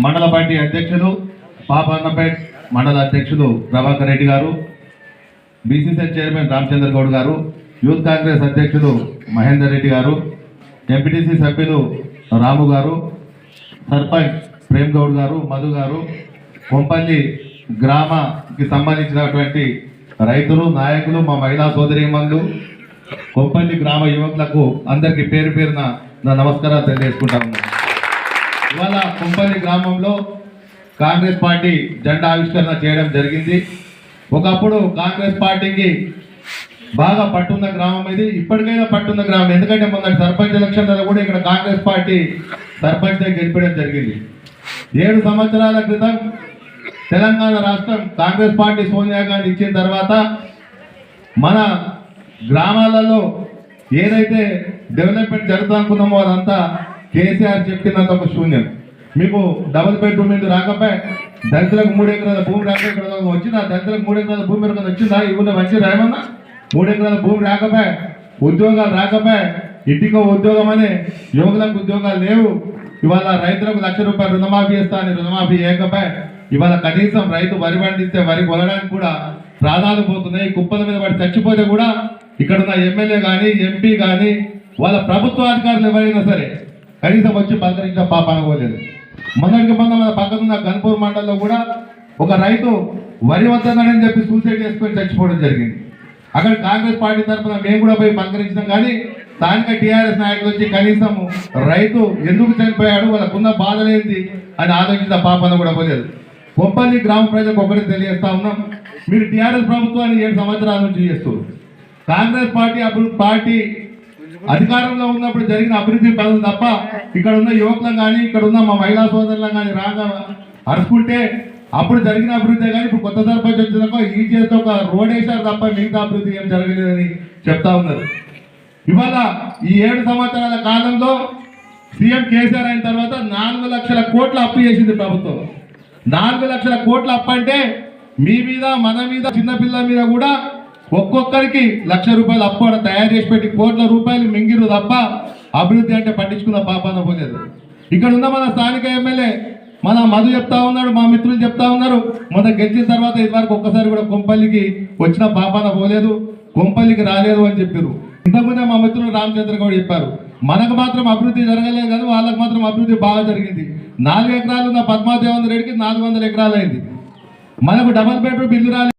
మండల పార్టీ అధ్యక్షులు పాపన్నపేట్ మండల అధ్యక్షులు ప్రభాకర్ రెడ్డి గారు, బీసీసీ చైర్మన్ రామచంద్ర గౌడ్ గారు, యూత్ కాంగ్రెస్ అధ్యక్షులు మహేందర్ రెడ్డి గారు, ఎంపీటీసీ సభ్యులు రాము గారు, సర్పంచ్ ప్రేమ్ గౌడ్ గారు, మధు గారు, కొంపల్లి గ్రామకి సంబంధించినటువంటి రైతులు, నాయకులు, మా మహిళా సోదరీమణులు, కొంపల్లి గ్రామ యువకులకు అందరికీ పేరు పేరున నా నమస్కారాలు తెలియజేసుకుంటా ఉన్నాను. ఇవాళ కొంపల్లి గ్రామంలో కాంగ్రెస్ పార్టీ జెండా ఆవిష్కరణ చేయడం జరిగింది. ఒకప్పుడు కాంగ్రెస్ పార్టీకి బాగా పట్టున్న గ్రామం ఇది, ఇప్పటికైనా పట్టున్న గ్రామం. ఎందుకంటే మొన్న సర్పంచ్ ఎలక్షన్లలో కూడా ఇక్కడ కాంగ్రెస్ పార్టీ సర్పంచ్ గెలిపడం జరిగింది. 7 సంవత్సరాల క్రితం తెలంగాణ రాష్ట్రం కాంగ్రెస్ పార్టీ సోనియా గాంధీ ఇచ్చిన తర్వాత మన గ్రామాలలో ఏదైతే డెవలప్మెంట్ జరుగుతుందనుకున్నామో అదంతా కేసీఆర్ చెప్పినంత ఒక శూన్యం. మీకు డబుల్ బెడ్రూమ్ ఇల్లు రాకపోయి, దళితులకు 3 ఎకరాల భూమి రాక ఇక్కడ వచ్చిందా? దళితులకు 3 ఎకరాల భూమి ఎక్కడ వచ్చిందా? ఇవ్వడం మంచి రాయమన్నా. 3 ఎకరాల భూమి రాకపోయి, ఉద్యోగాలు రాకపోయి, ఇంటికో ఉద్యోగం అని యువకులకు ఉద్యోగాలు లేవు. ఇవాళ రైతులకు ₹1,00,000 రుణమాఫీ ఇస్తా అని రుణమాఫీ చేయకపోయి, ఇవాళ కనీసం రైతు వరి పండిస్తే వరి కొనడానికి కూడా ప్రాణాలు పోతున్నాయి. కుప్పల మీద పడి చచ్చిపోతే కూడా ఇక్కడున్న ఎమ్మెల్యే కానీ ఎంపీ కానీ వాళ్ళ ప్రభుత్వ అధికారులు ఎవరైనా సరే కనీసం వచ్చి పలకరించిన పాప అనుకోలేదు. మొన్న మన పక్కనున్న గన్పూర్ మండలంలో కూడా ఒక రైతు వరి వద్దనని చెప్పి సూసైడ్ చేసుకొని చచ్చిపోవడం జరిగింది. అక్కడ కాంగ్రెస్ పార్టీ తరఫున మేము కూడా పోయి పలకరించినాం, కానీ స్థానిక టీఆర్ఎస్ నాయకులు వచ్చి కనీసం రైతు ఎందుకు చనిపోయాడు, వాళ్ళకున్న బాధలేంది అని ఆలోచించిన పాపన కూడా పోలేదు. కొంపల్లి గ్రామ ప్రజలకు ఒకటి తెలియజేస్తా ఉన్నాం, మీరు టీఆర్ఎస్ ప్రభుత్వాన్ని 7 సంవత్సరాల నుంచి చేస్తారు. కాంగ్రెస్ పార్టీ అధికారంలో ఉన్నప్పుడు జరిగిన అభివృద్ధి పనులు తప్ప ఇక్కడ ఉన్న యువకులను కానీ ఇక్కడ ఉన్న మా మహిళా సోదరులను కానీ రాగా అరుచుకుంటే అప్పుడు జరిగిన అభివృద్ధి కానీ ఇప్పుడు కొత్త సర్పంచ్ వచ్చినాక ఈ చేస్తే ఒక రోడ్ వేసారు తప్ప మిగతా అభివృద్ధి ఏం జరగలేదని చెప్తా ఉన్నారు. ఇవాళ ఈ 7 సంవత్సరాల కాలంలో సీఎం కేసీఆర్ అయిన తర్వాత 4 లక్షల కోట్ల అప్పు చేసింది ప్రభుత్వం. 4 లక్షల కోట్ల అప్పు అంటే మీ మీద, మన మీద, చిన్నపిల్లల మీద కూడా ఒక్కొక్కరికి ₹1,00,000 అప్పు తయారు చేసి పెట్టి కోట్ల రూపాయలు మింగిరు తప్ప అభివృద్ధి అంటే పట్టించుకున్న పాపాన పోలేదు. ఇక్కడ ఉన్న మన స్థానిక ఎమ్మెల్యే మన మధు చెప్తా ఉన్నాడు, మా మిత్రులు చెప్తా ఉన్నారు, మొన్న గెలిచిన తర్వాత ఇదివరకు ఒక్కసారి కూడా కొంపల్లికి వచ్చిన పాపాన పోలేదు, కొంపల్లికి రాలేదు అని చెప్పారు. ఇంతకుముందే మా మిత్రులు రామచంద్ర గౌడ్ చెప్పారు, మనకు మాత్రం అభివృద్ధి జరగలేదు కానీ వాళ్ళకు మాత్రం అభివృద్ధి బాగా జరిగింది. 4 ఎకరాలు ఉన్న పద్మాదేవేంద్ర రెడ్డికి 400 ఎకరాలు అయింది. మనకు డబుల్ బెడ్రూమ్ ఇల్లు రాలేదు.